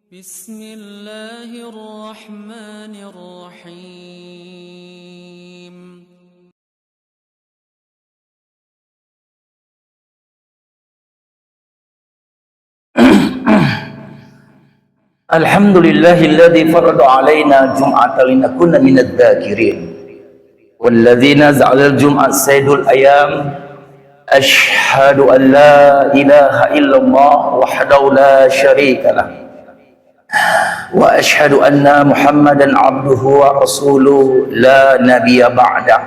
بسم الله الرحمن الرحيم الحمد لله الذي فرض علينا الجمعة لنكون من الذاكرين والذين جعل الجمعة سيد الأيام. أشهد أن لا إله إلا الله وحده لا شريك له وأشهد أن محمدا عبده ورسوله لا نبي بعده.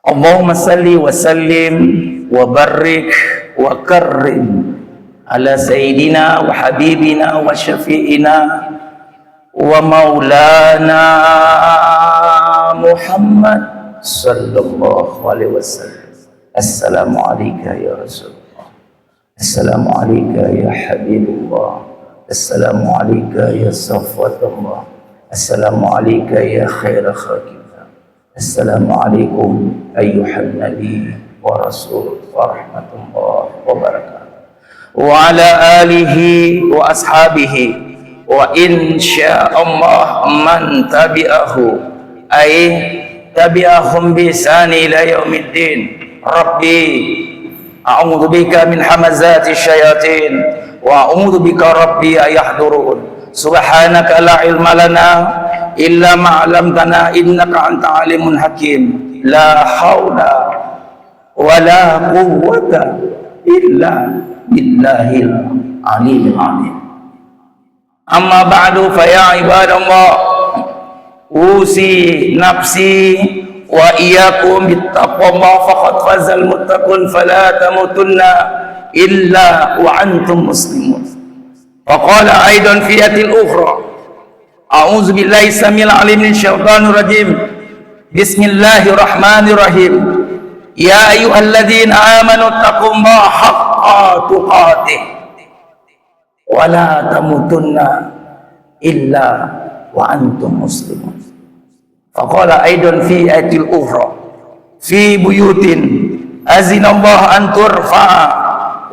اللهم صل وسلم وبارك وكرم على سيدنا وحبيبنا وشفيعنا ومولانا محمد صلى الله عليه وسلم. السلام عليك يا رسول الله، السلام عليك يا حبيب الله، السلام عليك يا صفوة الله، السلام عليك يا خير خلق الله، السلام عليكم أيها النبي ورسول ورحمة الله وبركاته وعلى آله وأصحابه وإن شاء الله من تبعه أي تبعهم بإحسان إلى يوم الدين. ربي أعوذ بك من همزات الشياطين وأعوذ بك ربي أن يحضرون. سبحانك لا علم لنا إلا ما علمتنا إنك أنت عليم حكيم. لا حول ولا قوة إلا billahil aliyil azim. Amma ba'du fa ya ibadallah, usi nafsi wa iyyakum bittaqwallah faqad fazal muttaqun fala tamutunna illa wa antum muslimun. Wa qala aidan fi ayatil ukhra, a'udzu billahi samil alim min syaitanir rajim. Bismillahirrahmanirrahim. Ya ayyuhalladzina amanu taqullaha haqqa tuqatih wa la tamutunna illa wa antum muslimun. Faqala aidan fi ayatil ukhra fi buyutin azinallahu an turfa'a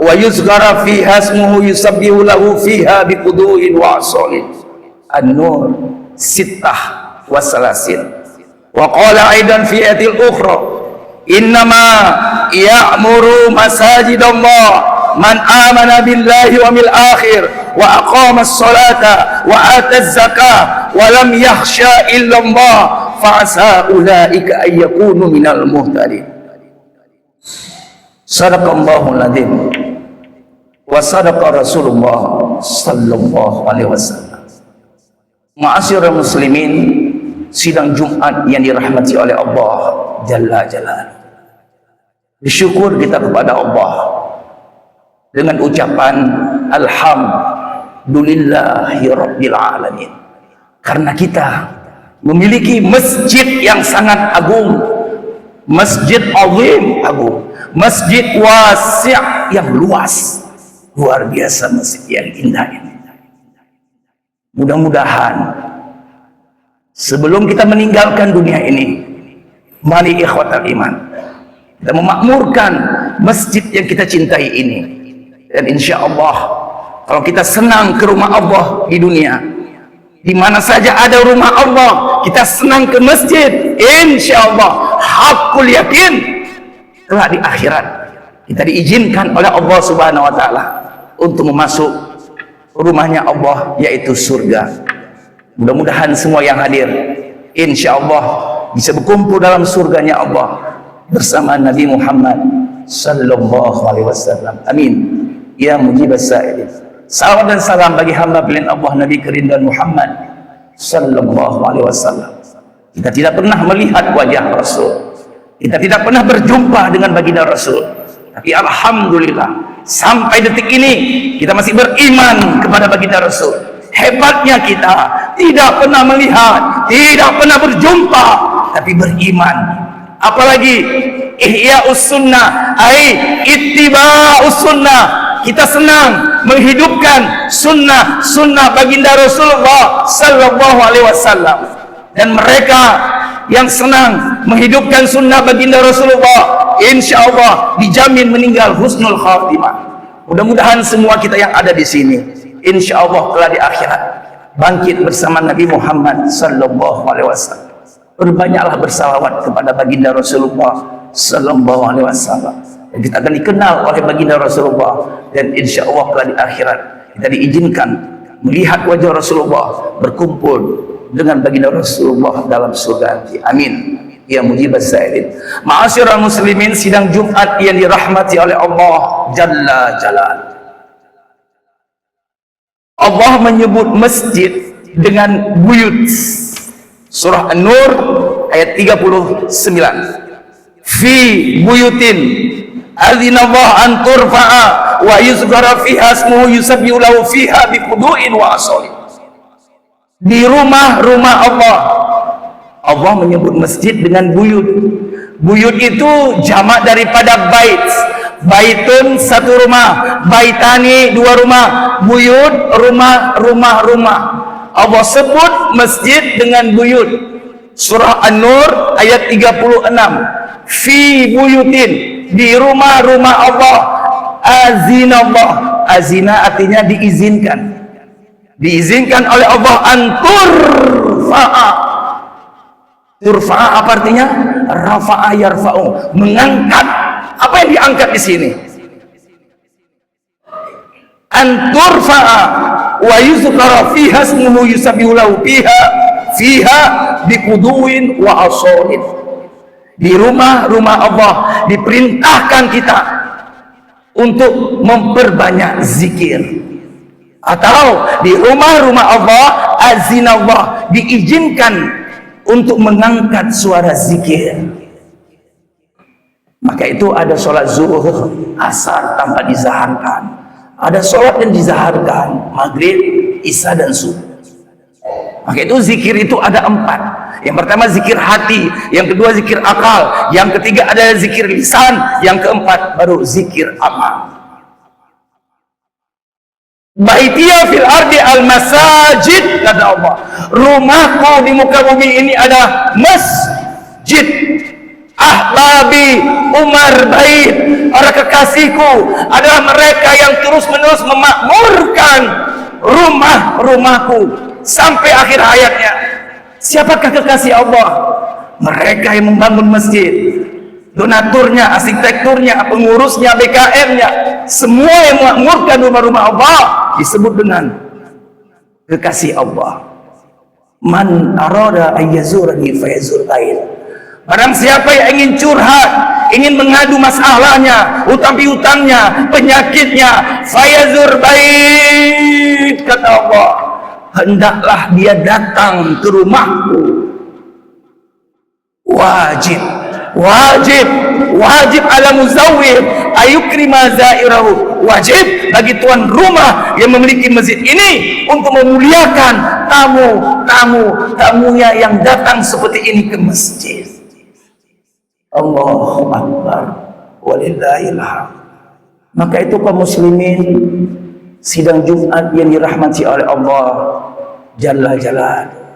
wa yuzkara fiha ismuhu yusabbihu lahu fiha biqudu'in wa asalin. An-Nur 6 wa 30. Wa qala aidan fi ayatil ukhra innama ya'muru masajidallah man amana billahi wa mil akhir wa aqama as-salata wa ata az-zakah wa lam yakhsha illa Allah fa asa ulaika ay yakunu minal muhtadin. Sadaqallahul adzim wa sadaqa Rasulullah sallallahu alaihi wasallam. Ma'asyiral muslimin, sidang Jumat yang dirahmati oleh Allah Jalla Jalaluhu. Bersyukur kita kepada Allah dengan ucapan alhamdulillahi rabbil alamin, karena kita memiliki masjid yang sangat agung, masjid azim agung, masjid wasi' yang luas, luar biasa masjid yang indah ini. Mudah-mudahan sebelum kita meninggalkan dunia ini, mari ikhwatal iman, kita memakmurkan masjid yang kita cintai ini. Dan insya Allah, kalau kita senang ke rumah Allah di dunia, di mana saja ada rumah Allah, kita senang ke masjid, insya Allah hakul yakin telah di akhirat kita diizinkan oleh Allah Subhanahu wa Ta'ala untuk memasuk rumahnya Allah, yaitu surga. Mudah-mudahan semua yang hadir insya Allah bisa berkumpul dalam surganya Allah bersama Nabi Muhammad sallallahu alaihi wasallam. Amin ya mujibas sa'ilin. Salawat dan salam bagi hamba pilihan Allah Nabi Kerinduan Muhammad sallallahu alaihi wasallam. Kita tidak pernah melihat wajah Rasul, kita tidak pernah berjumpa dengan baginda Rasul, tapi alhamdulillah sampai detik ini kita masih beriman kepada baginda Rasul. Hebatnya kita tidak pernah melihat, tidak pernah berjumpa, tapi beriman. Apalagi ihya'us sunnah, ai ittiba'us sunnah. Kita senang menghidupkan sunnah baginda Rasulullah sallallahu alaihi wasallam. Dan mereka yang senang menghidupkan sunnah baginda Rasulullah, insya Allah dijamin meninggal husnul khatimah. Mudah-mudahan semua kita yang ada di sini, insyaallah kelak di akhirat bangkit bersama Nabi Muhammad sallallahu alaihi wasallam. Berbanyaklah bersalawat kepada baginda Rasulullah sallallahu alaihi wasallam. Dan kita akan dikenal oleh baginda Rasulullah, dan insyaallah kelak di akhirat kita diizinkan melihat wajah Rasulullah, berkumpul dengan baginda Rasulullah dalam surga nanti. Amin ya mujibas sa'ilin. Ma'asyiral muslimin, sidang Jumat yang dirahmati oleh Allah Jalla Jalal. Allah menyebut masjid dengan buyut. Surah An-Nur ayat 39. Fi buyutin adzinallahu an turfa'a wa yuzkara fiha ismuhu yusabbihu lahu fiha biqudu'in wa asali. Di rumah-rumah Allah, Allah menyebut masjid dengan buyut. Buyut itu jamak daripada bait. Baitun satu rumah, baitani dua rumah, buyut rumah. Allah sebut masjid dengan buyut. Surah An-Nur ayat 36. Fi buyutin, di rumah-rumah Allah. Azinallah, azina artinya diizinkan. Diizinkan oleh Allah antur fa'a. Turfa'a apa artinya? Rafa'a yarfa'u, mengangkat. Apa yang diangkat di sini? Antur fa'a wa yuzkara fiha ismuhu yusabbihu lahu fiha biquduin wa asolin. Di rumah-rumah Allah diperintahkan kita untuk memperbanyak zikir. Atau di rumah-rumah Allah azinallah, diizinkan untuk mengangkat suara zikir. Maka itu ada sholat zuhur, asar tanpa dizaharkan, ada sholat yang dizaharkan, maghrib, isya dan subuh. Maka itu zikir itu ada 4. Yang pertama zikir hati, yang kedua zikir akal, yang ketiga ada zikir lisan, yang keempat baru zikir amal. Baitiya fil ardi al masajid, kata Allah, rumahku di muka bumi ini ada masjid. Ahbabi Umar bait, para kekasihku adalah mereka yang terus menerus memakmurkan rumah-rumahku sampai akhir hayatnya. Siapakah kekasih Allah? Mereka yang membangun masjid, donaturnya, arsitekturnya, pengurusnya, BKM-nya, semua yang memakmurkan rumah-rumah Allah disebut dengan kekasih Allah. Man arada ayyazurani fayazur bait. Barang siapa yang ingin curhat, ingin mengadu masalahnya, utang piutangnya, penyakitnya, fayazur bait, kata Allah, hendaklah dia datang ke rumahku. Wajib ala muzawwir ayukrima zairahu. Wajib bagi tuan rumah yang memiliki masjid ini untuk memuliakan tamunya yang datang seperti ini ke masjid. Allahu Akbar walillahil hamd. Maka itu kaum muslimin, sidang Jumat yang dirahmati oleh Allah Jalla Jalaluhu.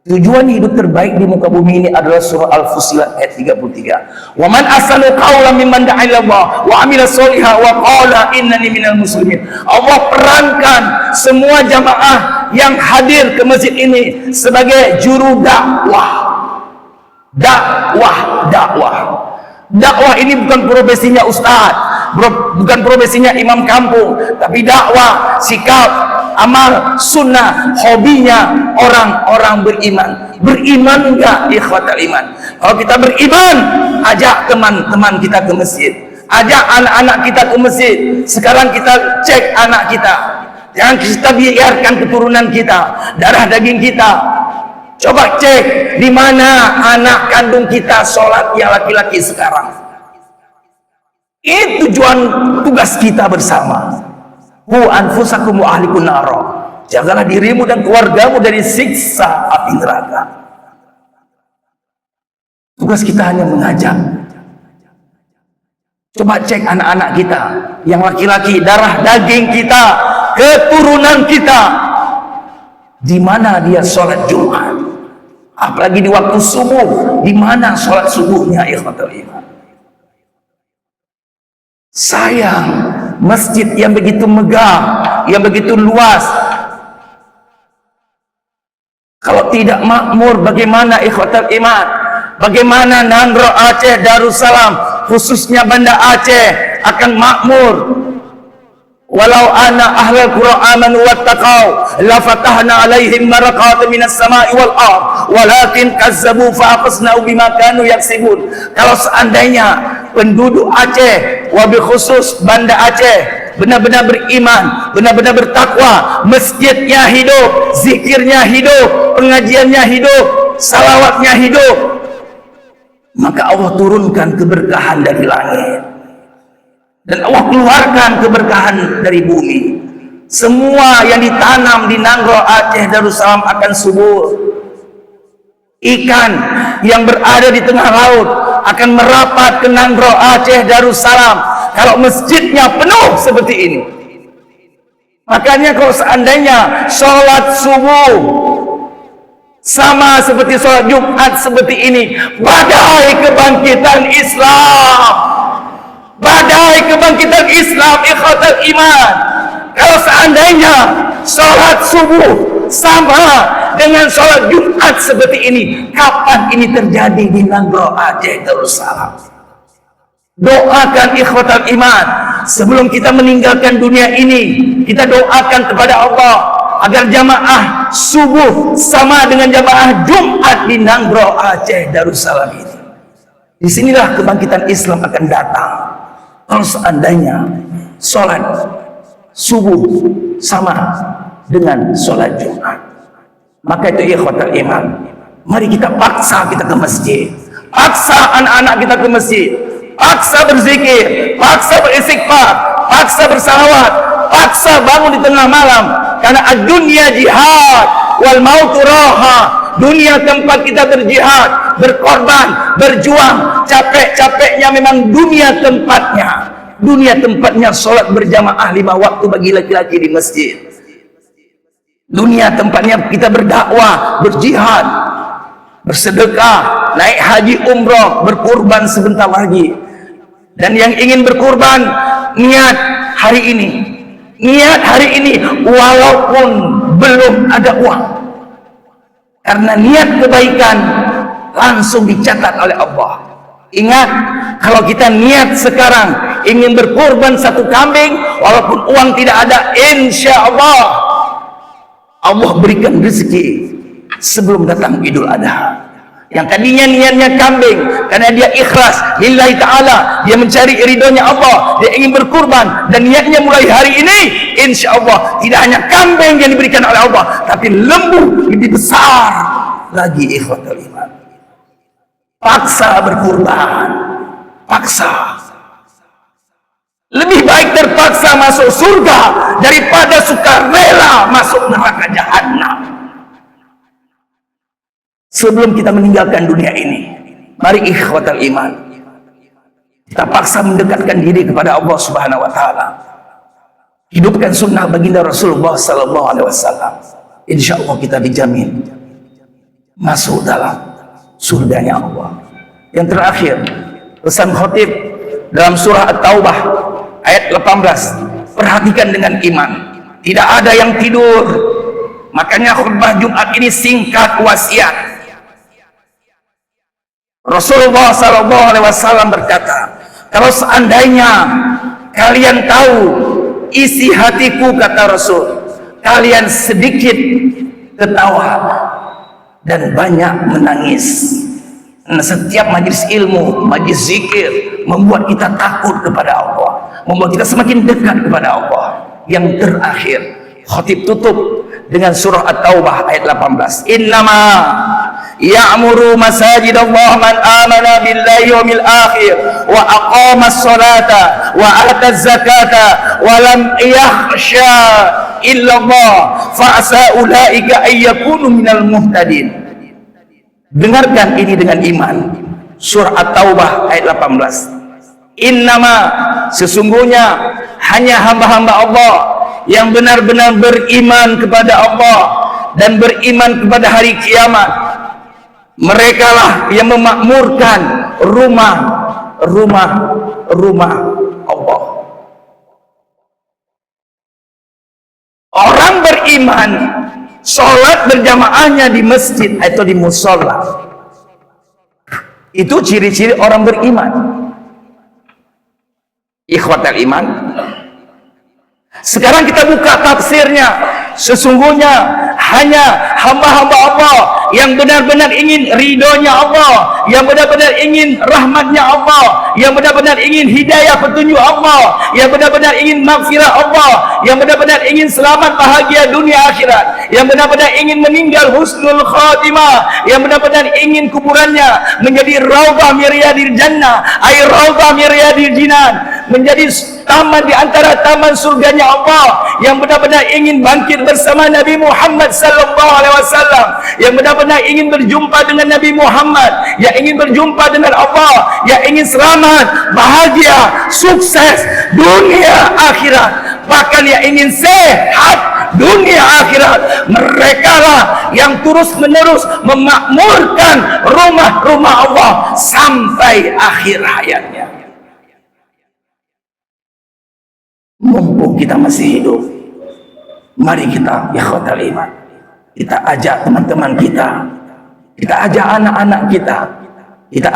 Tujuan hidup terbaik di muka bumi ini adalah surah Al-Fussilat ayat 33. Wa man ahsanu qawlan mimman da'a ila Allah wa 'amila sholihan wa qala innani minal muslimin. Allah perankan semua jamaah yang hadir ke masjid ini sebagai juru dakwah. Dakwah ini bukan profesinya ustaz, bukan profesinya imam kampung, tapi dakwah, sikap, amal, sunnah, hobinya orang-orang beriman. Beriman enggak ikhwatal iman? Kalau kita beriman, ajak teman-teman kita ke masjid, ajak anak-anak kita ke masjid. Sekarang kita cek anak kita, jangan kita biarkan keturunan kita, darah daging kita. Coba cek di mana anak kandung kita sholat yang laki-laki sekarang. Itu tujuan tugas kita bersama. Hu anfusakum wa ahlikum nara. Jagalah dirimu dan keluargamu dari siksa api neraka. Tugas kita hanya mengajak. Coba cek anak-anak kita yang laki-laki, darah daging kita, keturunan kita, di mana dia sholat Jumat. Apalagi di waktu subuh, di mana sholat subuhnya ikhwatul iman. Sayang masjid yang begitu megah, yang begitu luas. Kalau tidak makmur, bagaimana ikhwatal iman? Bagaimana Nangro Aceh Darussalam, khususnya Banda Aceh, akan makmur? Walau anna ahlal qura amanu wattaqau la fatahna alaihim barakatin minas sama'i wal ard walakin kazzabu fa aqsna'u bima kanu yaksibun. Kalau seandainya penduduk Aceh, wabil khusus Banda Aceh, benar-benar beriman, benar-benar bertakwa, masjidnya hidup, zikirnya hidup, pengajiannya hidup, salawatnya hidup, maka Allah turunkan keberkahan dari langit dan Allah keluarkan keberkahan dari bumi. Semua yang ditanam di Nangro Aceh Darussalam akan subur. Ikan yang berada di tengah laut akan merapat ke Nangro Aceh Darussalam kalau masjidnya penuh seperti ini. Makanya kalau seandainya sholat subuh sama seperti sholat Jumat seperti ini, badai kebangkitan Islam, badai kebangkitan Islam, ikhwatal iman. Kalau seandainya sholat subuh sama dengan sholat Jumat seperti ini, kapan ini terjadi di Nangro Aceh Darussalam? Doakan ikhwatal iman, sebelum kita meninggalkan dunia ini, kita doakan kepada Allah agar jamaah subuh sama dengan jamaah Jumat di Nangro Aceh Darussalam ini. Disinilah kebangkitan Islam akan datang. Kalau seandainya sholat subuh sama dengan sholat Jumat, maka itu ikhwatal iman, mari kita paksa kita ke masjid, paksa anak-anak kita ke masjid, paksa berzikir, paksa beristighfar, paksa bersalawat, paksa bangun di tengah malam, karena dunia jihad wal mautu raha. Dunia tempat kita berjihad, berkorban, berjuang, capek-capeknya memang dunia tempatnya. Dunia tempatnya sholat berjamaah 5 waktu bagi laki-laki di masjid. Dunia tempatnya kita berdakwah, berjihad, bersedekah, naik haji umroh, berkurban sebentar lagi. Dan yang ingin berkurban, niat hari ini. Niat hari ini walaupun belum ada uang. Karena niat kebaikan langsung dicatat oleh Allah. Ingat, kalau kita niat sekarang ingin berkorban 1 kambing, walaupun uang tidak ada, insya Allah Allah berikan rezeki sebelum datang Idul Adha. Yang tadinya niatnya kambing karena dia ikhlas lillahi ta'ala, dia mencari ridhonya Allah, dia ingin berkurban, dan niatnya mulai hari ini insya Allah tidak hanya kambing yang diberikan oleh Allah, tapi lembu lebih besar lagi ikhwatul iman. Paksa berkurban, paksa. Lebih baik terpaksa masuk surga daripada sukarela masuk neraka jahanam. Sebelum kita meninggalkan dunia ini, mari ikhwatal iman, kita paksa mendekatkan diri kepada Allah Subhanahu wa taala. Hidupkan sunnah baginda Rasulullah sallallahu alaihi wasallam. Insyaallah kita dijamin masuk dalam surganya Allah. Yang terakhir, pesan khatib dalam surah At-Taubah ayat 18. Perhatikan dengan iman. Tidak ada yang tidur. Makanya khutbah Jumat ini singkat wasiat. Rasulullah sallallahu alaihi wasallam berkata, kalau seandainya kalian tahu isi hatiku, kata Rasul, kalian sedikit ketawa dan banyak menangis. Nah, setiap majlis ilmu, majlis zikir membuat kita takut kepada Allah, membuat kita semakin dekat kepada Allah. Yang terakhir, khatib tutup dengan surah At-Taubah ayat 18. Innama ya'muru masajid Allah man amana billahi wal akhir wa aqama as-salata wa ata az-zakata wa lam yakhsha illa Allah fa asa ulaika ay yakunu minal muhtadin. Dengarkan ini dengan iman. Surah At-Taubah ayat 18. Innama, sesungguhnya hanya hamba-hamba Allah yang benar-benar beriman kepada Allah dan beriman kepada hari kiamat, mereka lah yang memakmurkan rumah Allah. Orang beriman sholat berjamaahnya di masjid atau di musola. Itu ciri-ciri orang beriman. Ikhwatal iman. Sekarang kita buka tafsirnya. Sesungguhnya hanya hamba-hamba Allah yang benar-benar ingin ridhonya Allah, yang benar-benar ingin rahmatnya Allah, yang benar-benar ingin hidayah petunjuk Allah, yang benar-benar ingin maghfirah Allah, yang benar-benar ingin selamat bahagia dunia akhirat, yang benar-benar ingin meninggal husnul khatimah, yang benar-benar ingin kuburannya menjadi raudhah min riyadil jannah, ay raudhah min riyadil jinan, menjadi taman di antara taman surganya Allah, yang benar-benar ingin bangkit bersama Nabi Muhammad sallallahu alaihi wasallam, yang benar-benar ingin berjumpa dengan Nabi Muhammad, yang ingin berjumpa dengan Allah, yang ingin selamat, bahagia, sukses dunia akhirat, bahkan yang ingin sehat dunia akhirat. Mereka lah yang terus-menerus memakmurkan rumah-rumah Allah sampai akhir hayatnya. Mumpung kita masih hidup, mari kita ikhwatal iman, kita ajak teman-teman kita ajak anak-anak kita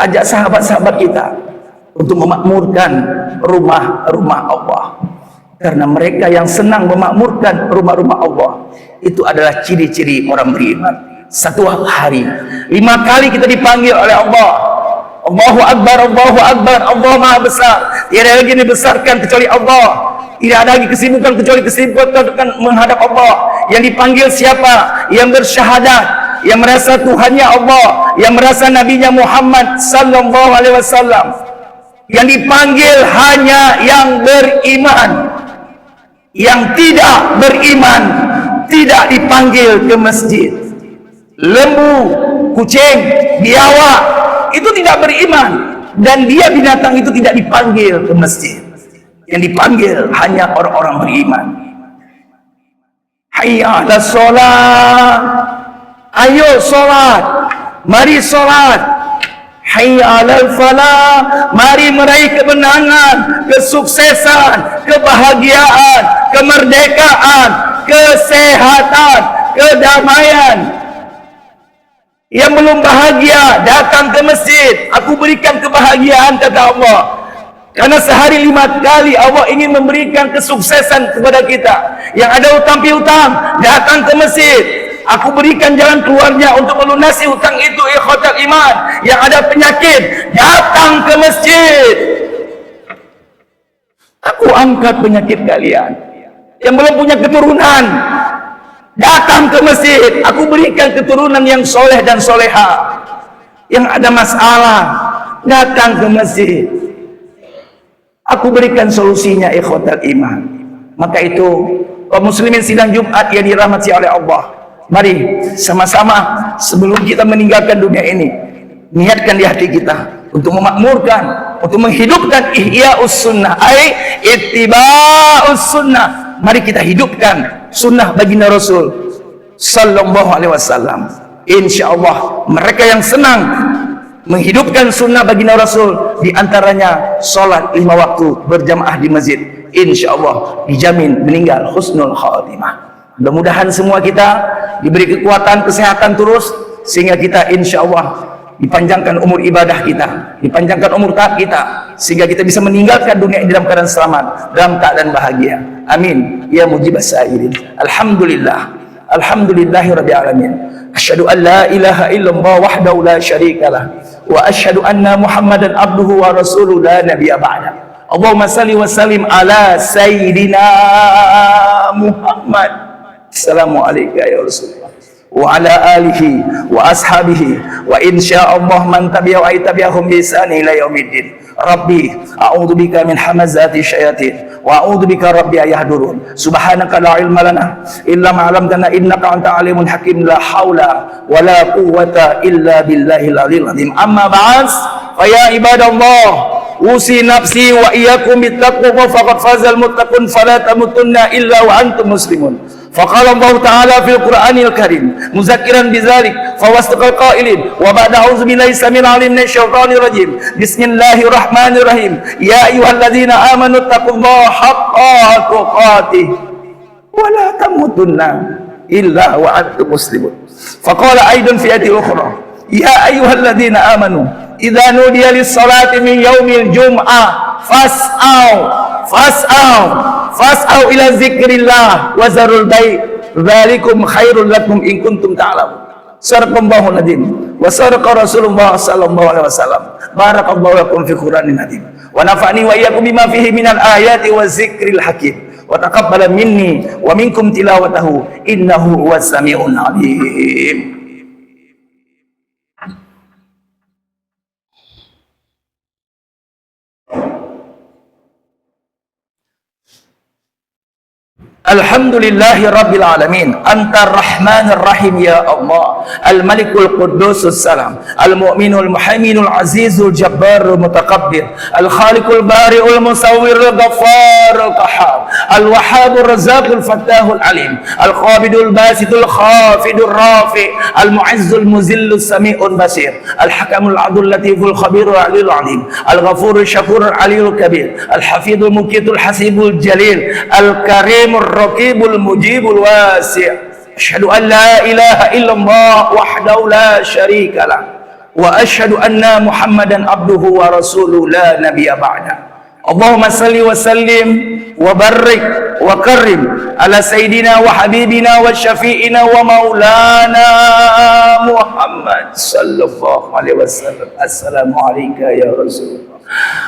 ajak sahabat-sahabat kita untuk memakmurkan rumah-rumah Allah. Karena mereka yang senang memakmurkan rumah-rumah Allah, itu adalah ciri-ciri orang beriman. Satu hari 5 kali kita dipanggil oleh Allah. Allahu Akbar, Allahu Akbar, Allah Maha Besar. Tiada lagi dibesarkan kecuali Allah. Tidak ada lagi kesibukan kecuali kesibukan menghadap Allah. Yang dipanggil siapa? Yang bersyahadat, yang merasa Tuhannya Allah, yang merasa Nabinya Muhammad sallallahu alaihi wasallam. Yang dipanggil hanya yang beriman. Yang tidak beriman tidak dipanggil ke masjid. Lembu, kucing, biawak itu tidak beriman, dan dia binatang itu tidak dipanggil ke masjid. Yang dipanggil hanya orang-orang beriman. Hayya 'alas shalah, ayo salat, mari salat. Hayya 'alal falah, mari meraih kemenangan, kesuksesan, kebahagiaan, kemerdekaan, kesehatan, kedamaian. Yang belum bahagia datang ke masjid, aku berikan kebahagiaan, kata Allah. Karena sehari 5 kali Allah ingin memberikan kesuksesan kepada kita. Yang ada utang piutang, datang ke masjid, aku berikan jalan keluarnya untuk melunasi hutang itu. Ikhwatal iman. Yang ada penyakit, datang ke masjid, aku angkat penyakit kalian. Yang belum punya keturunan, datang ke masjid, aku berikan keturunan yang soleh dan soleha. Yang ada masalah, datang ke masjid, aku berikan solusinya. Ikhwatal iman. Maka itu kaum muslimin sidang Jumat yang dirahmati oleh Allah, mari sama-sama sebelum kita meninggalkan dunia ini, niatkan di hati kita untuk memakmurkan, untuk menghidupkan ihya'us sunnah, ay ittiba'us sunnah. Mari kita hidupkan sunnah baginda Rasul sallallahu alaihi wasallam. Insyaallah mereka yang senang menghidupkan sunnah baginda Rasul, diantaranya sholat 5 waktu berjamaah di masjid, insyaallah dijamin meninggal husnul khatimah. Mudah-mudahan semua kita diberi kekuatan, kesehatan terus, sehingga kita insyaallah dipanjangkan umur ibadah kita, dipanjangkan umur taat kita, sehingga kita bisa meninggalkan dunia ini dalam keadaan selamat, dalam keadaan bahagia. Amin ya mujibas sa'irin. Alhamdulillah, alhamdulillahi rabbil alamin. Asyhadu an la ilaha illallah wahdahu la syarikalah, wa asyhadu anna Muhammadan abduhu wa rasuluhu la nabiyya ba'da. Allahumma salli wa sallim ala sayyidina Muhammad. Assalamualaikum ya Rasulullah wa ala alihi wa ashabihi wa insyaallah man tabi'a wa tabi'ahum bi ihsan ila yaumiddin. Rabbi a'udzubika min hamazati syayatin wa a'udzubika rabbi ayahdurun. Subhanaka la ilma lana illa ma 'allamtana innaka anta alimul hakim. La haula wa la quwwata illa billahil aliyil azim. Amma ba'd, fa ya ibadallah, usi nafsi wa iyyakum bittaqwa faqad fazal muttaqun fala tamutunna illa wa antum muslimun. Faqala Allah Ta'ala fil Qur'anil Karim muzakkiran bidzalik fawastaqal qailin wa ba'da a'udzu billahi samil alim minasyaitonir rajim. Bismillahirrahmanirrahim. Ya ayyuhalladzina amanu taqullaha haqqa tuqatih wa la tamutunna illa wa antum muslimun. Faqala aidan fi ayatin ukhra, ya ayyuhalladzina amanu idza nudiya lis-salati min yaumil jum'ah fas'au ila dzikrillah wa zarul bai' dzalikum khairul lakum in kuntum ta'lamun. Sadaqallahul adzim wa sadaqa Rasulullah sallallahu alaihi wasallam. Barakallahu lakum fi Qur'anin adzim wa nafa'ani wa iyyakum bima fihi minal ayati waz zikril hakim wa taqabbala minni wa minkum tilawatahu innahu huwas samiul alim. Alhamdulillahi Rabbil Alamin. Anta Rahmanir Rahim ya Allah. Al-Malikul Quddusus Salam, Al-Mu'minul Muhaiminul Azizul Jabbarul Mutakabbir, Al-Khaliqul Bari'ul Musawwirul Ghaffarul Qahhar, Al-Wahhabur Razzaqul Fattahul Alim, Al-Qabidul Basitul Khafidul Rafi', Al-Mu'izzul Muzillus Sami'ul Basir, Al-Hakamul Adul Latiful Khabirul Aliyul Azim, Al-Ghafurul Syakurul Aliyul Kabir, Al-Hafidul Muqitul Hasibul Jalil, Al-Karimur Raqibul Mujibul Wasi'. Asyhadu an la ilaha illallah wahdahu la syarika lah wa asyhadu anna Muhammadan abduhu wa rasuluhu la nabiyya ba'da. Allahumma salli wa sallim wa barik wa karim ala sayyidina wa habibina wa syafi'ina wa maulana Muhammad sallallahu alaihi wasallam. Assalamu alayka ya Rasulullah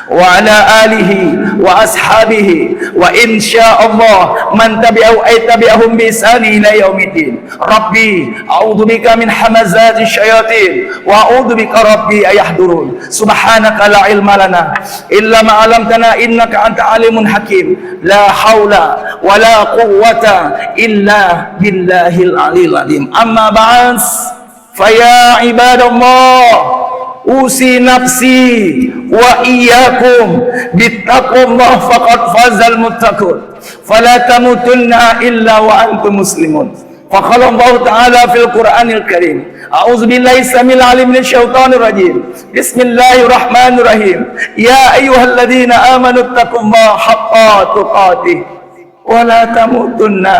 wa ala alihi wa ashabihi wa insyaallah man tabi'ahu ay tabi'ahum bi ihsani ila yaumiddin. Rabbi a'udzu bika min hamazati syayatin wa a'udzu bika rabbi ayahdurun. Subhanaka la ilma lana illa ma 'allamtana innaka anta alimun hakim. La haula wa la quwwata illa billahil aliyil azim. Amma ba'd, fa ya ibadallah, usi nafsi wa iyyakum bittaqullah faqad fazal muttaqun fala tamutunna illa wa antum muslimun. Faqala Allah Ta'ala fil Qur'anil Karim, a'udzu billahi samil alim minasy syaithanir rajim. Bismillahirrahmanirrahim. Ya ayyuhalladzina amanu taqullaha haqqa tuqatih wa la tamutunna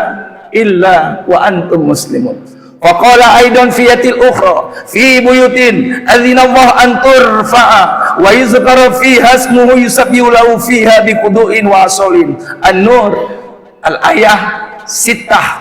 illa wa antum muslimun. Faqala aidan fi ayatil ukhra fi buyutin adzina Allah an turfa'a wa yuzkara fiha ismuhu yusabbihu lahu fiha biqudu'in wa asolin. An-Nur al-ayah 36.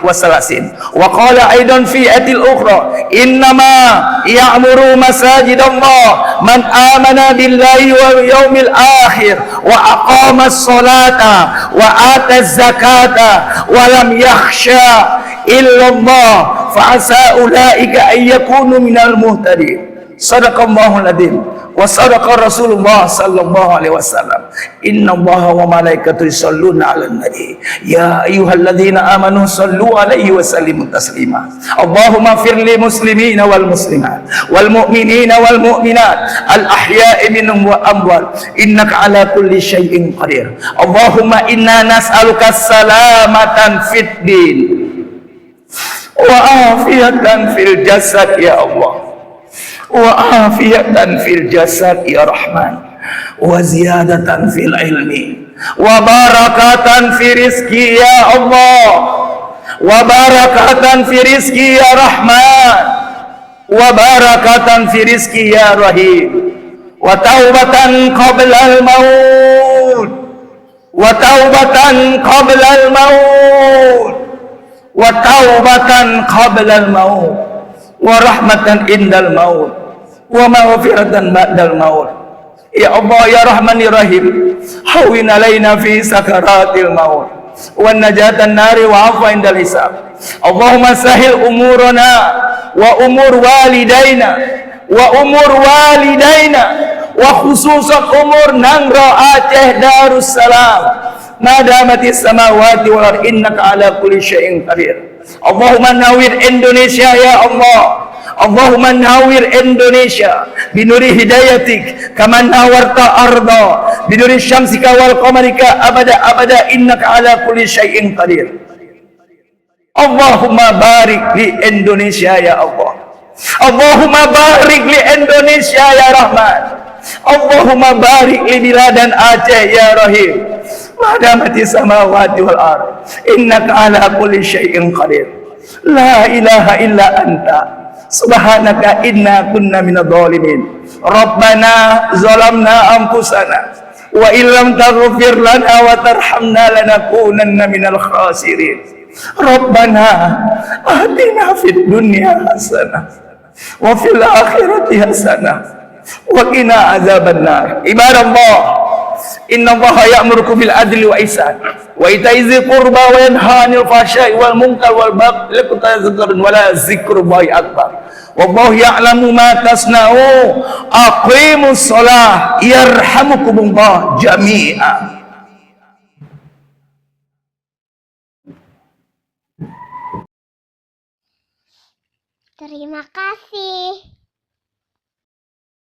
Wa qala aidan fi ayatil ukhra innama ya'muru masajidallah man amana billahi wal yawmil akhir wa aqamas salata wa ataz zakata wa lam yakhsha illallah fa'asa ulaika ay yakunu minal muhtadin. Sadaqallahul adzim wa sadaqa Rasulullah sallallahu alaihi wasallam. Innallaha wa malaikatahu yusholluna 'alan nabi ya ayyuhalladzina amanu shallu 'alaihi wa sallimu taslima. Allahumma fir lil muslimina wal muslimat wal mu'minina wal mu'minat al ahya'i minhum wa amwat innaka 'ala kulli syai'in qadir. Allahumma inna nas'aluka salamatan fid din wa afiyatan fil jasad ya Allah, wa afiyatan fil jasad ya Rahman, wa ziyadatan fil ilmi wa barakatan fi rizki ya Allah, wa barakatan fi rizki ya Rahman, wa barakatan fi rizki ya Rahim, wa taubatan qabla al maut, wa taubatan qabla al maut, wa taubatan qabla al maut, wa rahmatan indal maut, wa maghfiratan ba'dal maut. Ya Allah ya Rahman ya Rahim, hawin alaina fi sakaratil maut wa najatan nari wa afa indal hisab. Allahumma sahil umurana wa umur walidaina wa khususan umur Nangro Aceh Darussalam madamati samawati wal ardi innaka ala kulli syai'in qadir. Allahumma nawwir Indonesia ya Allah, Allahumma nawwir Indonesia binuri hidayatik kama nawarta arda binuri syamsika wal qamarika abada innaka ala kulli syai'in qadir. Allahumma barik li Indonesia ya Allah, Allahumma barik li Indonesia ya Rahman, Allahumma barik li biladan Aceh ya Rahim, madamati samawati wal ard innaka ala kulli syai'in qadir la ilaha illa anta subhanaka inna kunna minadh dhalimin rabbana zalamna anfusana wa illam taghfir lana wa tarhamna lanakunanna minal khasirin rabbana atina fid dunya hasanah wa fil akhirati hasanah wa qina azabannar ibadallah inna allaha ya'murukum bil adli wa ihsan wa ita'i dzil qurba wa yanha 'anil fahsya'i wal munkar wal baghi wa la dzikrullahi akbar wallahu ya'lamu ma tasna'u aqimus shalah yarhamukumullah jami'a. Terima kasih.